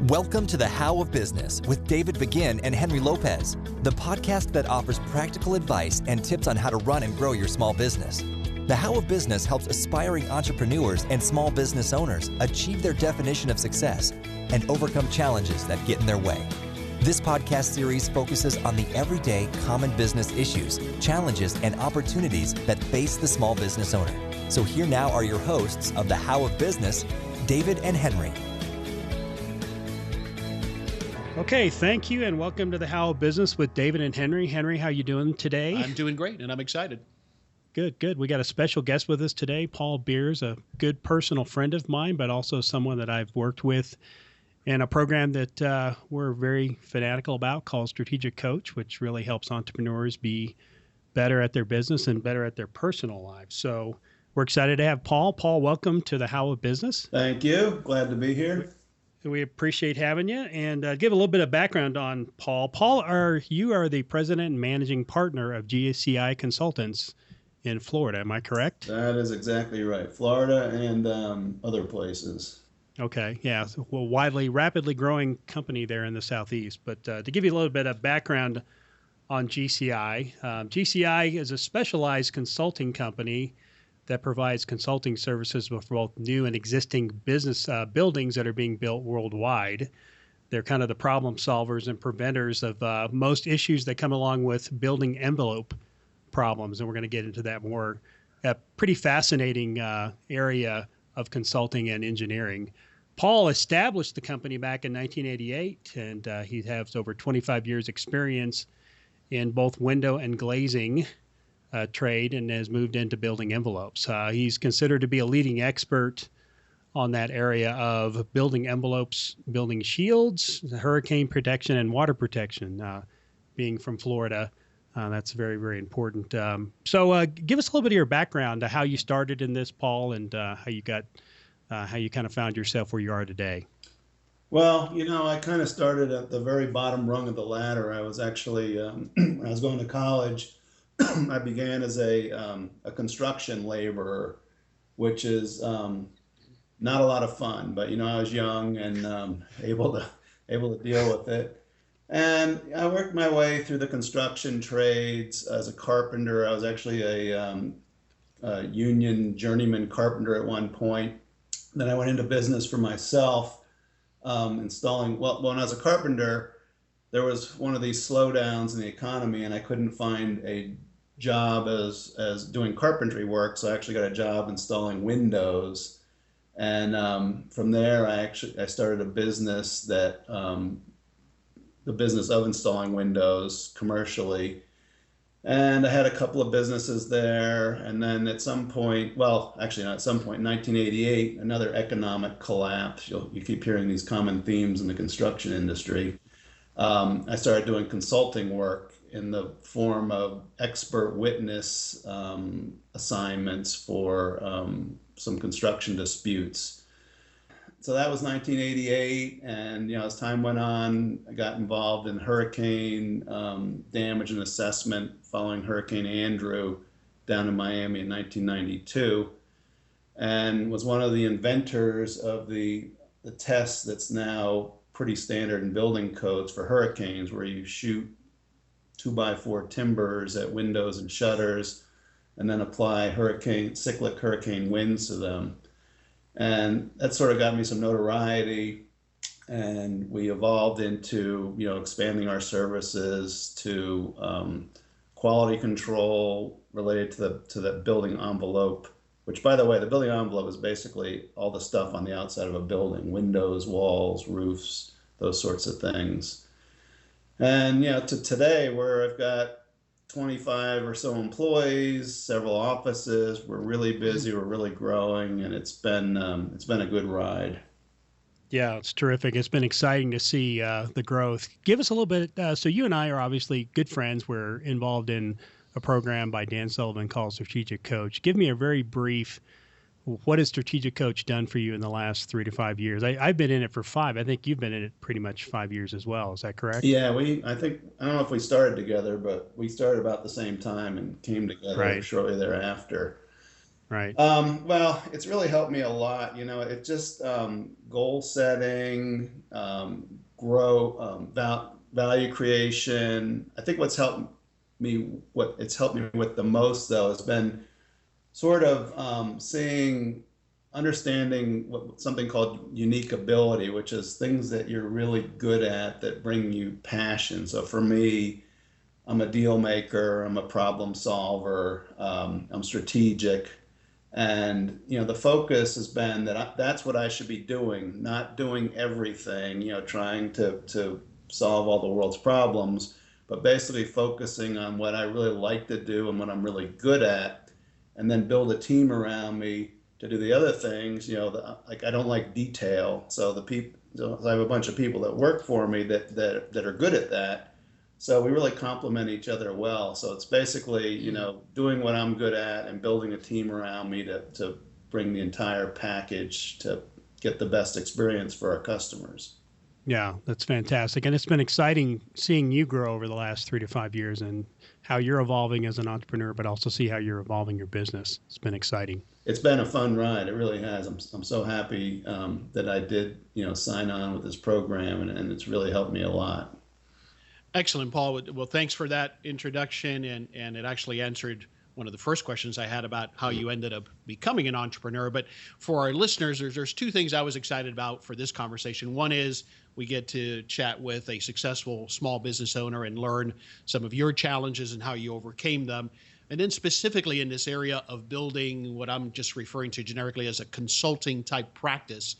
Welcome to The How of Business with David Begin and Henry Lopez, the podcast that offers practical advice and tips on how to run and grow your small business. The How of Business helps aspiring entrepreneurs and small business owners achieve their definition of success and overcome challenges that get in their way. This podcast series focuses on the everyday common business issues, challenges, and opportunities that face the small business owner. So here now are your hosts of The How of Business, David and Henry. Okay, thank you, and welcome to the How of Business with David and Henry. Henry, how you doing today? I'm doing great, and I'm excited. Good. We got a special guest with us today, Paul Beers, a good personal friend of mine, but also someone that I've worked with in a program that we're very fanatical about called Strategic Coach, which really helps entrepreneurs be better at their business and better at their personal lives. So we're excited to have Paul. Paul, welcome to the How of Business. Thank you. Glad to be here. We appreciate having you, and give a little bit of background on Paul. Paul, you are the president and managing partner of GCI Consultants in Florida. Am I correct? That is exactly right. Florida and other places. Okay, yeah. So, well, rapidly growing company there in the Southeast. But to give you a little bit of background on GCI, GCI is a specialized consulting company that provides consulting services for both new and existing business buildings that are being built worldwide. They're kind of the problem solvers and preventers of most issues that come along with building envelope problems, and we're going to get into that more. A pretty fascinating area of consulting and engineering. Paul established the company back in 1988, and he has over 25 years experience in both window and glazing trade and has moved into building envelopes. He's considered to be a leading expert on that area of building envelopes, building shields, hurricane protection, and water protection. Being from Florida, that's very, very important. So give us a little bit of your background, how you started in this, Paul, and how you kind of found yourself where you are today. Well, I kind of started at the very bottom rung of the ladder. I was actually, when I was going to college, I began as a construction laborer, which is not a lot of fun, but I was young and able to deal with it. And I worked my way through the construction trades as a carpenter. I was actually a union journeyman carpenter at one point. Then I went into business for myself, installing. Well, when I was a carpenter, there was one of these slowdowns in the economy, and I couldn't find a job as doing carpentry work, so I actually got a job installing windows. And from there, I started a business that the business of installing windows commercially. And I had a couple of businesses there. And then at some point, well, actually not at some point, in 1988, another economic collapse. You keep hearing these common themes in the construction industry. I started doing consulting work in the form of expert witness assignments for some construction disputes. So that was 1988, and as time went on, I got involved in hurricane damage and assessment following Hurricane Andrew down in Miami in 1992, and was one of the inventors of the test that's now pretty standard in building codes for hurricanes, where you shoot 2x4 timbers at windows and shutters and then apply cyclic hurricane winds to them. And that sort of got me some notoriety, and we evolved into expanding our services to quality control related to the building envelope, which, by the way, the building envelope is basically all the stuff on the outside of a building: windows, walls, roofs, those sorts of things. And to today, where I've got 25 or so employees, several offices. We're really busy. We're really growing, and it's been a good ride. Yeah, it's terrific. It's been exciting to see the growth. Give us a little bit. So you and I are obviously good friends. We're involved in a program by Dan Sullivan called Strategic Coach. Give me a very brief. What has Strategic Coach done for you in the last 3 to 5 years? I've been in it for 5. I think you've been in it pretty much 5 years as well. Is that correct? Yeah, I don't know if we started together, but we started about the same time and came together shortly thereafter. Right. Well, it's really helped me a lot. It just goal setting, value creation. I think what it's helped me with the most though has been sort of understanding something called unique ability, which is things that you're really good at that bring you passion. So for me, I'm a deal maker, I'm a problem solver, I'm strategic. And the focus has been that that's what I should be doing, not doing everything, trying to solve all the world's problems, but basically focusing on what I really like to do and what I'm really good at, and then build a team around me to do the other things. Like I don't like detail, so so I have a bunch of people that work for me that are good at that. So we really complement each other well. So it's basically, doing what I'm good at and building a team around me to bring the entire package to get the best experience for our customers. Yeah, that's fantastic. And it's been exciting seeing you grow over the last 3 to 5 years and how you're evolving as an entrepreneur, but also see how you're evolving your business. It's been exciting. It's been a fun ride. It really has. I'm so happy that I did, sign on with this program, and it's really helped me a lot. Excellent, Paul. Well, thanks for that introduction, and it actually answered one of the first questions I had about how you ended up becoming an entrepreneur. But for our listeners, there's two things I was excited about for this conversation. One is we get to chat with a successful small business owner and learn some of your challenges and how you overcame them. And then specifically in this area of building what I'm just referring to generically as a consulting type practice,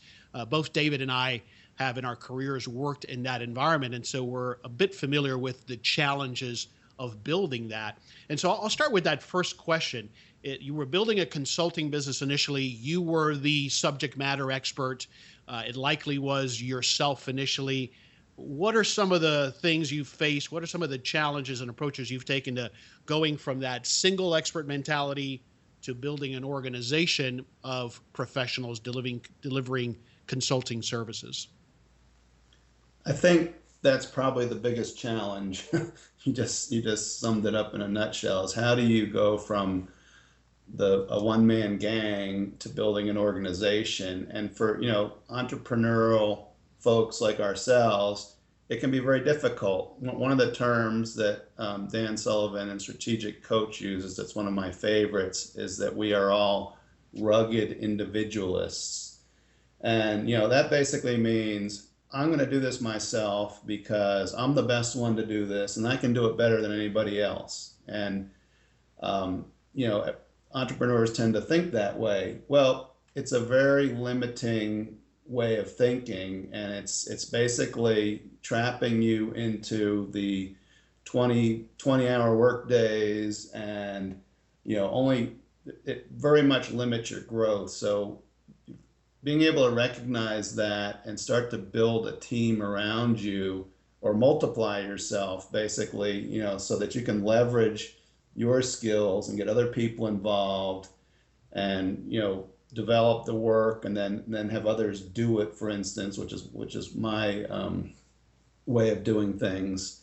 both David and I have in our careers worked in that environment. And so we're a bit familiar with the challenges of building that. And so I'll start with that first question. You were building a consulting business initially. You were the subject matter expert. It likely was yourself initially. What are some of the things you've faced? What are some of the challenges and approaches you've taken to going from that single expert mentality to building an organization of professionals delivering consulting services? I think that's probably the biggest challenge. You just summed it up in a nutshell. Is how do you go from a one-man gang to building an organization? And for entrepreneurial folks like ourselves, it can be very difficult. One of the terms that Dan Sullivan and Strategic Coach uses, that's one of my favorites, is that we are all rugged individualists. And that basically means I'm going to do this myself because I'm the best one to do this, and I can do it better than anybody else. And entrepreneurs tend to think that way. Well, it's a very limiting way of thinking, and it's basically trapping you into the 20-hour work days, and it very much limits your growth. So being able to recognize that and start to build a team around you, or multiply yourself basically, so that you can leverage your skills and get other people involved, and develop the work, and then have others do it, for instance, which is my way of doing things.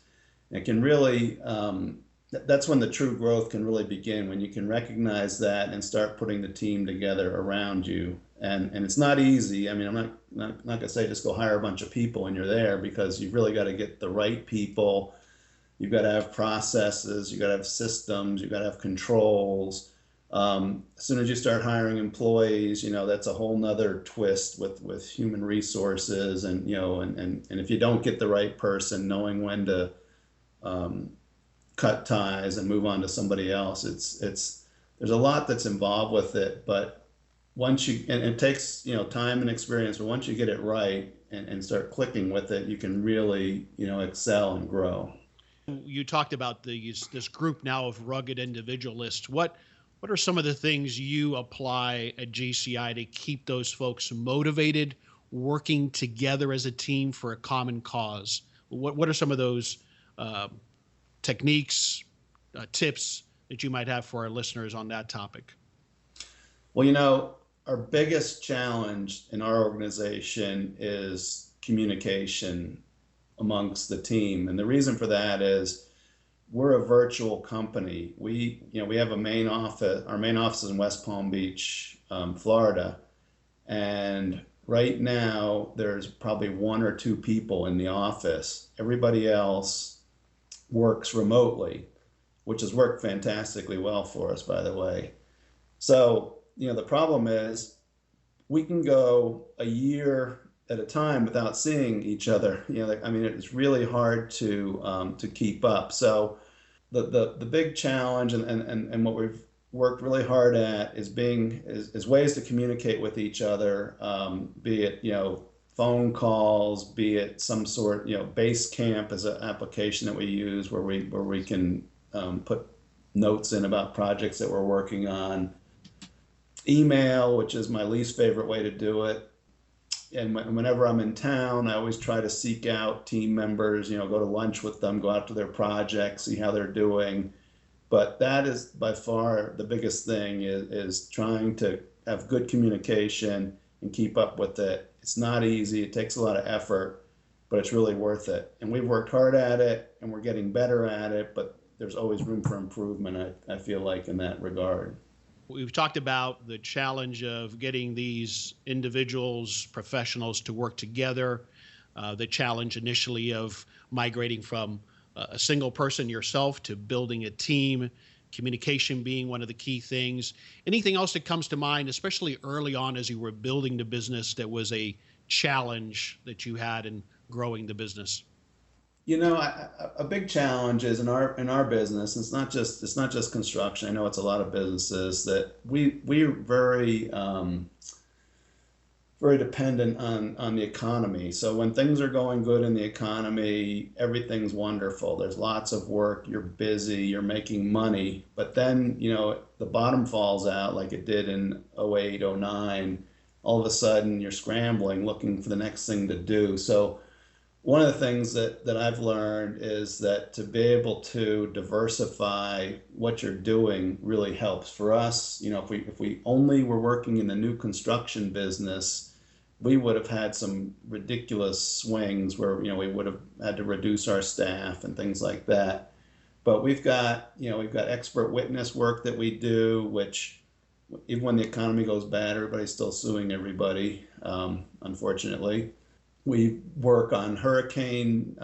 It can really that's when the true growth can really begin, when you can recognize that and start putting the team together around you. And it's not easy. I mean, I'm not gonna say just go hire a bunch of people and you're there, because you've really got to get the right people. You've got to have processes, you've got to have systems, you've got to have controls. As soon as you start hiring employees, that's a whole nother twist with human resources, and if you don't get the right person, knowing when to cut ties and move on to somebody else. There's a lot that's involved with it, but once and it takes time and experience, but once you get it right and start clicking with it, you can really excel and grow. You talked about this group now of rugged individualists. What are some of the things you apply at GCI to keep those folks motivated, working together as a team for a common cause? What are some of those techniques, tips that you might have for our listeners on that topic? Well, our biggest challenge in our organization is communication amongst the team. And the reason for that is, we're a virtual company. We have a main office. Our main office is in West Palm Beach, Florida, and right now there's probably one or two people in the office. Everybody else works remotely, which has worked fantastically well for us, by the way. So, the problem is we can go a year at a time without seeing each other. It's really hard to keep up. So the big challenge and what we've worked really hard at is ways to communicate with each other, be it phone calls, be it some sort, Basecamp is an application that we use where we can put notes in about projects that we're working on. Email, which is my least favorite way to do it. And whenever I'm in town, I always try to seek out team members, go to lunch with them, go out to their projects, see how they're doing. But that is by far the biggest thing is trying to have good communication and keep up with it. It's not easy. It takes a lot of effort, but it's really worth it. And we've worked hard at it and we're getting better at it, but there's always room for improvement, I feel like, in that regard. We've talked about the challenge of getting these individuals, professionals to work together, the challenge initially of migrating from a single person yourself to building a team, communication being one of the key things. Anything else that comes to mind, especially early on as you were building the business, that was a challenge that you had in growing the business? A big challenge is in our business. It's not just construction. I know it's a lot of businesses that we're very very dependent on the economy. So when things are going good in the economy, everything's wonderful. There's lots of work. You're busy. You're making money. But then the bottom falls out like it did in 08, 09. All of a sudden you're scrambling, looking for the next thing to do. So one of the things that I've learned is that to be able to diversify what you're doing really helps. For us, if we only were working in the new construction business, we would have had some ridiculous swings where we would have had to reduce our staff and things like that. But we've got expert witness work that we do, which even when the economy goes bad, everybody's still suing everybody, unfortunately. We work on hurricane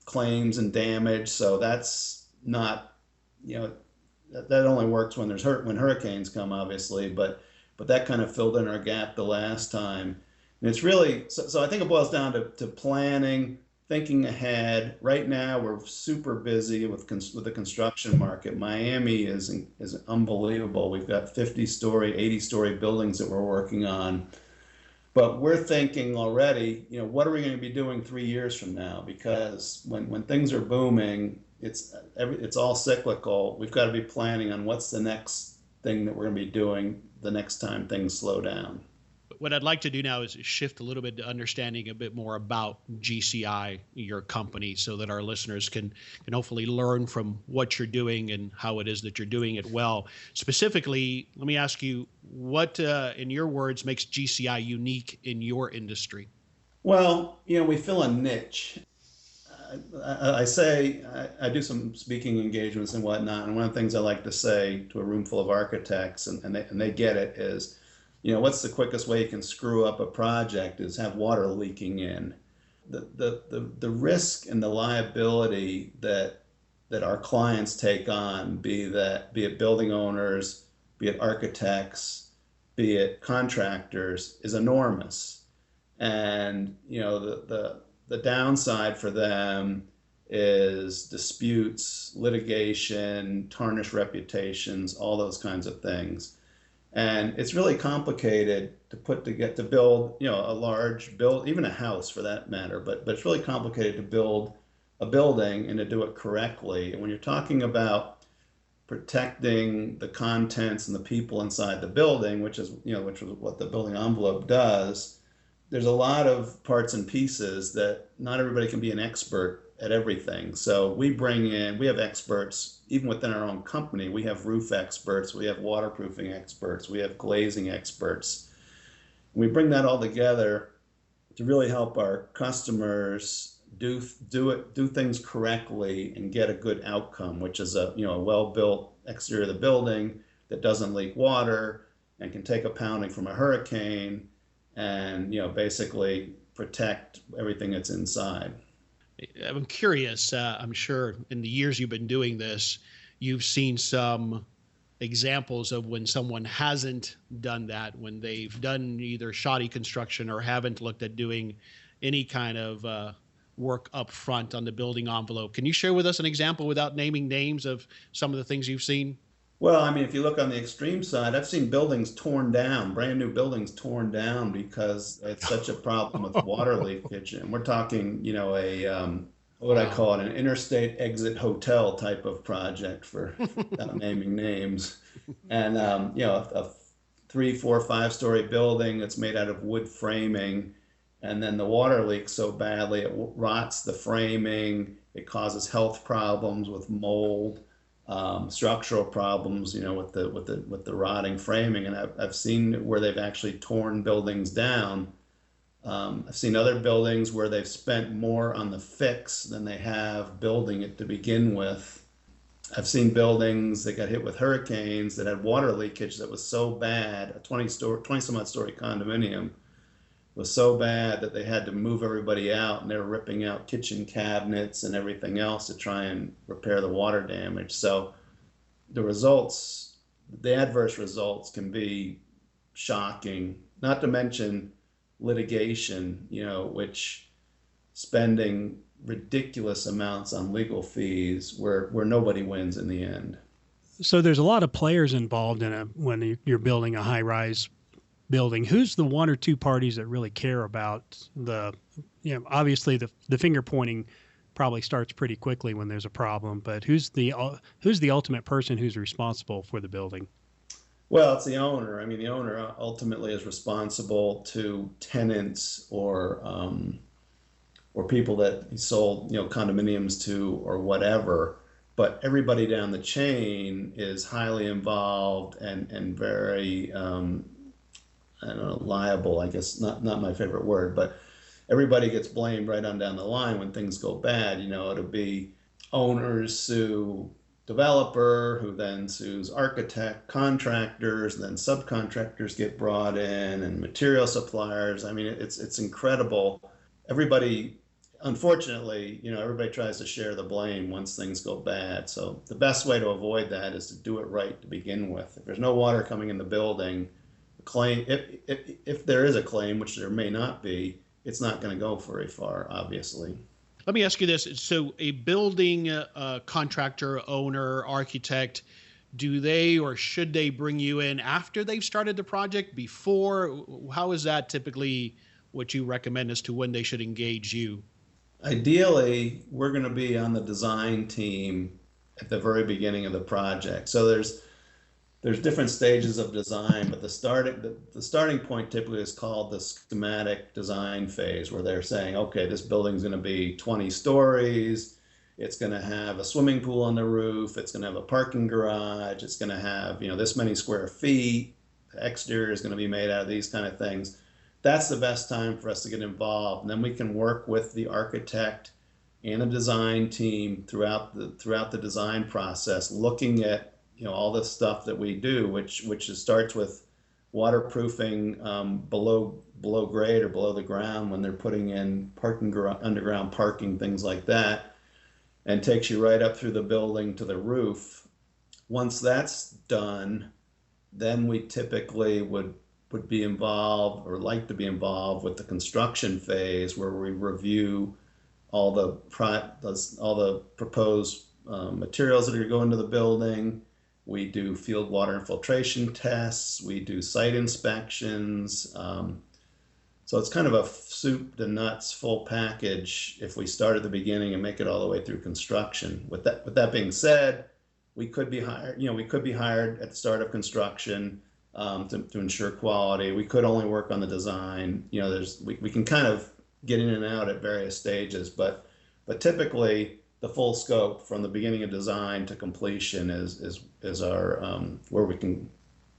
claims and damage, so that's not, that only works when when hurricanes come, obviously, but that kind of filled in our gap the last time. And it's really, so I think it boils down to planning, thinking ahead. Right now, we're super busy with the construction market. Miami is unbelievable. We've got 50-story, 80-story buildings that we're working on. But we're thinking already, what are we going to be doing 3 years from now? Because when things are booming, it's all cyclical. We've got to be planning on what's the next thing that we're going to be doing the next time things slow down. What I'd like to do now is shift a little bit to understanding a bit more about GCI, your company, so that our listeners can hopefully learn from what you're doing and how it is that you're doing it well. Specifically, let me ask you, what, in your words, makes GCI unique in your industry? Well, we fill a niche. I do some speaking engagements and whatnot, and one of the things I like to say to a room full of architects, and they get it, is, what's the quickest way you can screw up a project is have water leaking in. The risk and the liability that our clients take on, be it building owners, be it architects, be it contractors, is enormous. And the downside for them is disputes, litigation, tarnished reputations, all those kinds of things. And it's really complicated to build, a large build, even a house for that matter, but it's really complicated to build a building and to do it correctly. And when you're talking about protecting the contents and the people inside the building, which is what the building envelope does, there's a lot of parts and pieces that not everybody can be an expert at everything. So we have experts, even within our own company. We have roof experts, we have waterproofing experts, we have glazing experts. And we bring that all together to really help our customers do things correctly and get a good outcome, which is a well-built exterior of the building that doesn't leak water and can take a pounding from a hurricane and basically protect everything that's inside. I'm curious. I'm sure in the years you've been doing this, you've seen some examples of when someone hasn't done that, when they've done either shoddy construction or haven't looked at doing any kind of work up front on the building envelope. Can you share with us an example without naming names of some of the things you've seen? Well, I mean, if you look on the extreme side, I've seen buildings torn down, brand new buildings torn down because it's such a problem with water leakage. And we're talking, what I call it, an interstate exit hotel type of project without naming names. And, a 3, 4, 5-story building that's made out of wood framing. And then the water leaks so badly, it rots the framing. It causes health problems with mold. Structural problems, with the rotting framing, and I've seen where they've actually torn buildings down. I've seen other buildings where they've spent more on the fix than they have building it to begin with. I've seen buildings that got hit with hurricanes that had water leakage that was so bad. A 20-some odd story condominium was so bad that they had to move everybody out, and they were ripping out kitchen cabinets and everything else to try and repair the water damage. So the adverse results can be shocking, not to mention litigation, which spending ridiculous amounts on legal fees where nobody wins in the end. So there's a lot of players involved when you're building a high-rise building. Who's the one or two parties that really care about obviously the finger pointing probably starts pretty quickly when there's a problem, but who's the ultimate person who's responsible for the building? Well, it's the owner. I mean, the owner ultimately is responsible to tenants or people that he sold, condominiums to or whatever. But everybody down the chain is highly involved and very I don't know, liable, I guess, not my favorite word, but everybody gets blamed right on down the line when things go bad. It'll be owners sue developer, who then sues architect, contractors, then subcontractors get brought in, and material suppliers. I mean, it's incredible. Everybody, unfortunately, everybody tries to share the blame once things go bad. So the best way to avoid that is to do it right to begin with. If there's no water coming in the building, claim, if there is a claim, which there may not be, it's not going to go very far, obviously. Let me ask you this. So a building contractor, owner, architect, do they or should they bring you in after they've started the project, before? How is that typically what you recommend as to when they should engage you? Ideally, we're going to be on the design team at the very beginning of the project. So there's different stages of design, but the starting point typically is called the schematic design phase, where they're saying, okay, this building's going to be 20 stories, it's going to have a swimming pool on the roof, it's going to have a parking garage, it's going to have this many square feet, the exterior is going to be made out of these kind of things. That's the best time for us to get involved, and then we can work with the architect and the design team throughout the design process, looking at all the stuff that we do, which starts with waterproofing below grade or below the ground when they're putting in underground parking, things like that, and takes you right up through the building to the roof. Once that's done, then we typically would be involved, or like to be involved, with the construction phase, where we review all the proposed materials that are going to the building. We do field water infiltration tests. We do site inspections. So it's kind of a soup to nuts full package if we start at the beginning and make it all the way through construction. With that being said, we could be hired. We could be hired at the start of construction to ensure quality. We could only work on the design. We can kind of get in and out at various stages, but typically the full scope from the beginning of design to completion is our where we can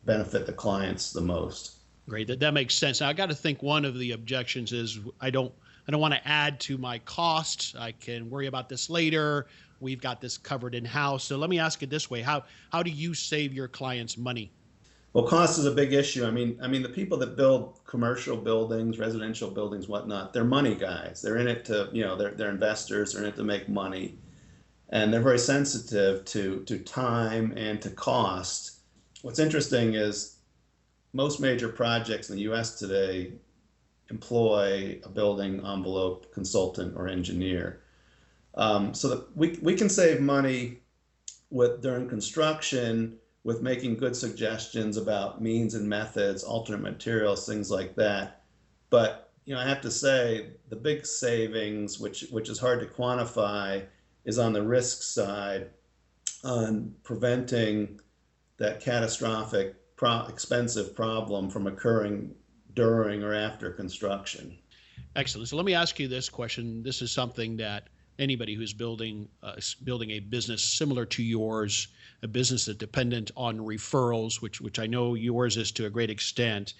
benefit the clients the most. Great. That makes sense. Now, I got to think one of the objections is I don't I don't want to add to my costs. I can worry about this later. We've got this covered in-house. So let me ask it this way. How do you save your clients money? Well, cost is a big issue. I mean, the people that build commercial buildings, residential buildings, whatnot, they're money guys. They're in it to, they're investors. They're in it to make money, and they're very sensitive to time and to cost. What's interesting is most major projects in the U.S. today employ a building envelope consultant or engineer, so that we can save money during construction with making good suggestions about means and methods, alternate materials, things like that. But I have to say the big savings, which is hard to quantify, is on the risk side, on preventing that catastrophic, expensive problem from occurring during or after construction. Excellent. So let me ask you this question. This is something that anybody who's building a business similar to yours, a business that's dependent on referrals, which I know yours is to a great extent.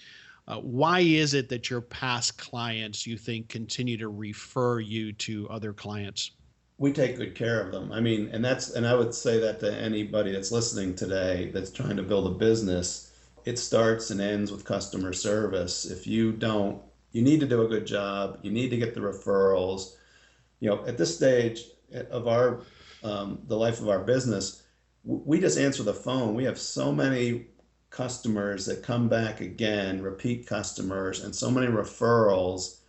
Why is it that your past clients, you think, continue to refer you to other clients? We take good care of them. I mean, and I would say that to anybody that's listening today that's trying to build a business. It starts and ends with customer service. If you don't, you need to do a good job. You need to get the referrals. At this stage of the life of our business, we just answer the phone. We have so many customers that come back again, repeat customers, and so many referrals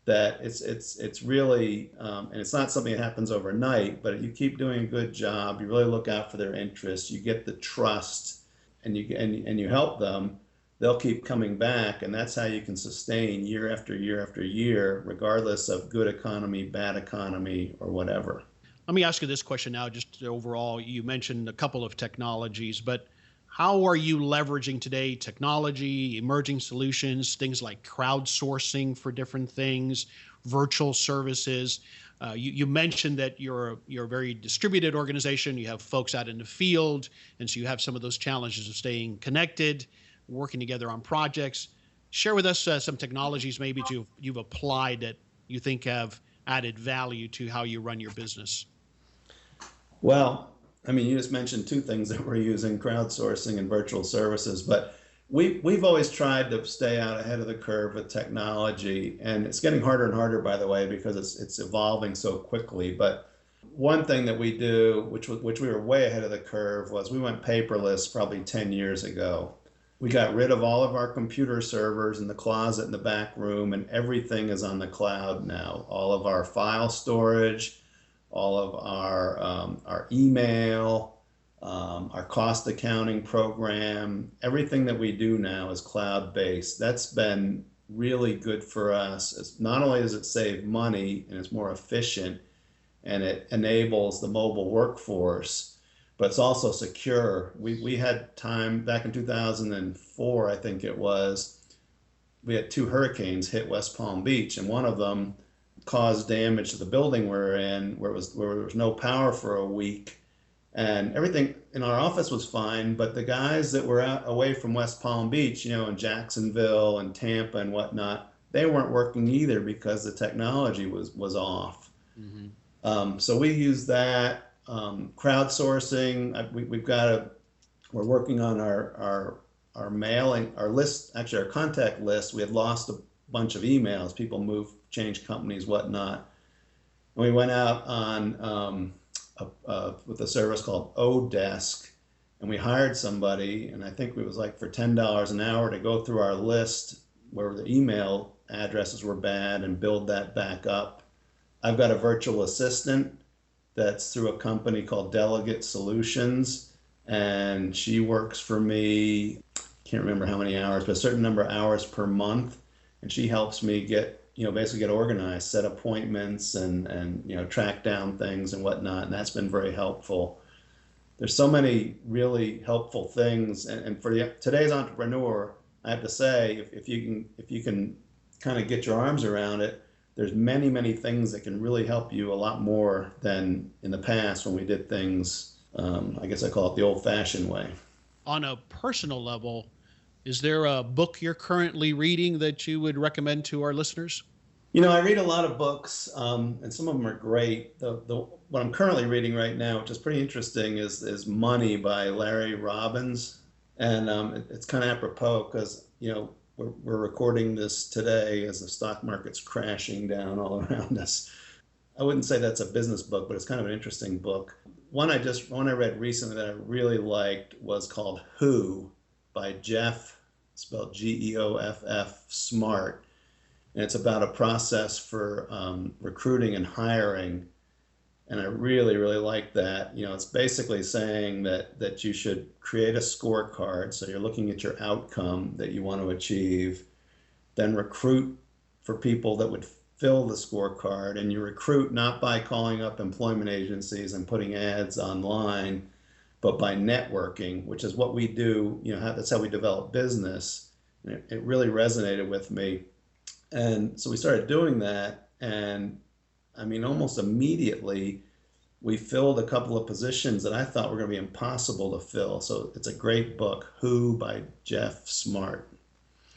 that it's really, and it's not something that happens overnight, but if you keep doing a good job, you really look out for their interests, you get the trust, and you help them, they'll keep coming back, and that's how you can sustain year after year after year, regardless of good economy, bad economy, or whatever. Let me ask you this question now, just overall. You mentioned a couple of technologies, but how are you leveraging today technology, emerging solutions, things like crowdsourcing for different things, virtual services? You mentioned that you're a very distributed organization. You have folks out in the field, and so you have some of those challenges of staying connected, working together on projects. Share with us some technologies maybe you've applied that you think have added value to how you run your business. Well, I mean, you just mentioned two things that we're using, crowdsourcing and virtual services, but we've always tried to stay out ahead of the curve with technology, and it's getting harder and harder, by the way, because it's evolving so quickly. But one thing that we do, which we were way ahead of the curve, was we went paperless probably 10 years ago. We got rid of all of our computer servers in the closet in the back room, and everything is on the cloud now. All of our file storage, all of our email, our cost accounting program, everything that we do now is cloud-based. That's been really good for us. Not only does it save money and it's more efficient, and it enables the mobile workforce, but it's also secure. We had time back in 2004, I think it was, we had 2 hurricanes hit West Palm Beach, and one of them caused damage to the building we're in, where there was no power for a week, and everything in our office was fine, but the guys that were out away from West Palm Beach, in Jacksonville and Tampa and whatnot, they weren't working either because the technology was off. Mm-hmm. So we use that. Crowdsourcing, we're working on our mailing, our list, actually our contact list. We had lost a bunch of emails. People moved, changed companies, whatnot. And we went out on with a service called Odesk, and we hired somebody, and I think it was like for $10 an hour to go through our list where the email addresses were bad and build that back up. I've got a virtual assistant that's through a company called Delegate Solutions, and she works for me, can't remember how many hours, but a certain number of hours per month, and she helps me basically get organized, set appointments, and track down things and whatnot, and that's been very helpful. There's so many really helpful things, and for today's entrepreneur, I have to say, if you can kind of get your arms around it, there's many, many things that can really help you a lot more than in the past when we did things, I guess I call it the old-fashioned way. On a personal level, is there a book you're currently reading that you would recommend to our listeners? I read a lot of books, and some of them are great. What I'm currently reading right now, which is pretty interesting, is Money by Larry Robbins, and it's kind of apropos because we're recording this today as the stock market's crashing down all around us. I wouldn't say that's a business book, but it's kind of an interesting book. One I read recently that I really liked was called Who by Jeff, spelled Geoff Smart. And it's about a process for recruiting and hiring. And I really, really like that. It's basically saying that you should create a scorecard. So you're looking at your outcome that you want to achieve, then recruit for people that would fill the scorecard. And you recruit not by calling up employment agencies and putting ads online, but by networking, which is what we do. That's how we develop business. And it really resonated with me. And so we started doing that, and almost immediately we filled a couple of positions that I thought were going to be impossible to fill. So it's a great book, Who by Jeff Smart.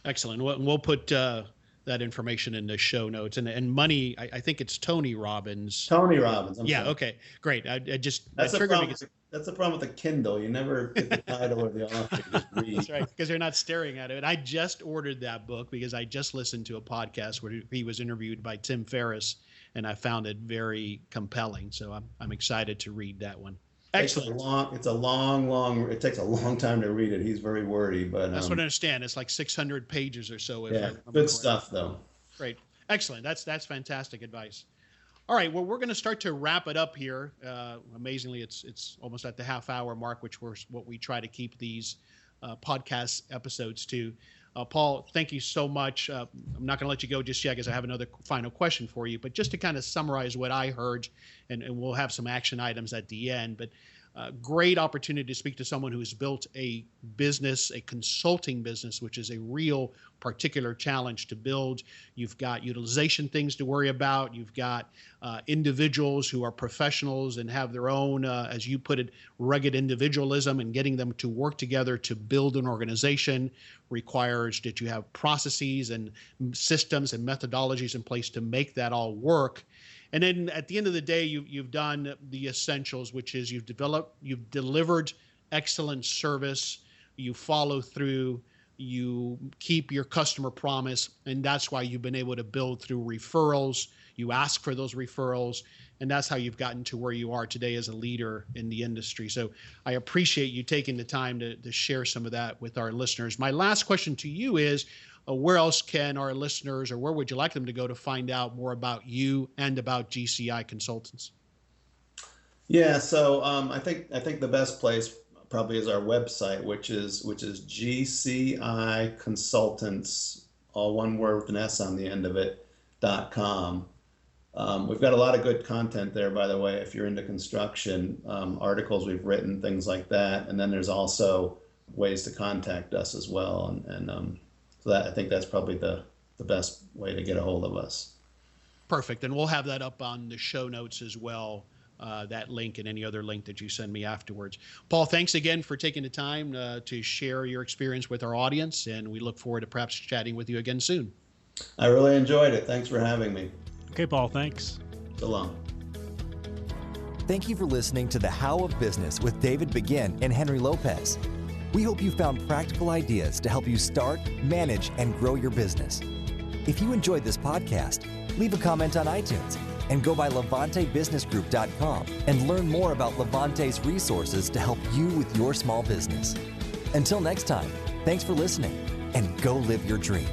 Excellent. We'll put that information in the show notes. And Money, I think it's Tony Robbins. Tony Robbins. I'm sorry. Okay, great. That's the problem with the Kindle. You never get the title or the author. You just read. That's right, because they're not staring at it. And I just ordered that book because I just listened to a podcast where he was interviewed by Tim Ferriss, and I found it very compelling. So I'm excited to read that one. Excellent. It takes a long time to read it. He's very wordy, but that's what I understand. It's like 600 pages or so. Good stuff though. Great. Excellent. That's fantastic advice. All right, well, we're going to start to wrap it up here. Amazingly, it's almost at the half-hour mark, which was what we try to keep these podcast episodes to. Paul, thank you so much. I'm not going to let you go just yet because I have another final question for you. But just to kind of summarize what I heard, and we'll have some action items at the end. But great opportunity to speak to someone who has built a business, a consulting business, which is a real particular challenge to build. You've got utilization things to worry about. You've got individuals who are professionals and have their own, as you put it, rugged individualism, and getting them to work together to build an organization requires that you have processes and systems and methodologies in place to make that all work. And then at the end of the day, you've done the essentials, which is you've delivered excellent service, you follow through, you keep your customer promise, and that's why you've been able to build through referrals. You ask for those referrals, and that's how you've gotten to where you are today as a leader in the industry. So I appreciate you taking the time to share some of that with our listeners. My last question to you is, where else can our listeners, or where would you like them to go to find out more about you and about GCI Consultants? Yeah, so I think the best place probably is our website, which is GCI Consultants, all one word with an S on the end of it, .com. We've got a lot of good content there, by the way, if you're into construction, articles we've written, things like that. And then there's also ways to contact us as well. And so I think that's probably the best way to get a hold of us. Perfect. And we'll have that up on the show notes as well, that link and any other link that you send me afterwards. Paul, thanks again for taking the time to share your experience with our audience, and we look forward to perhaps chatting with you again soon. I really enjoyed it. Thanks for having me. Okay, Paul, thanks. So long. Thank you for listening to The How of Business with David Begin and Henry Lopez. We hope you found practical ideas to help you start, manage, and grow your business. If you enjoyed this podcast, leave a comment on iTunes and go by LevanteBusinessGroup.com and learn more about Levante's resources to help you with your small business. Until next time, thanks for listening and go live your dream.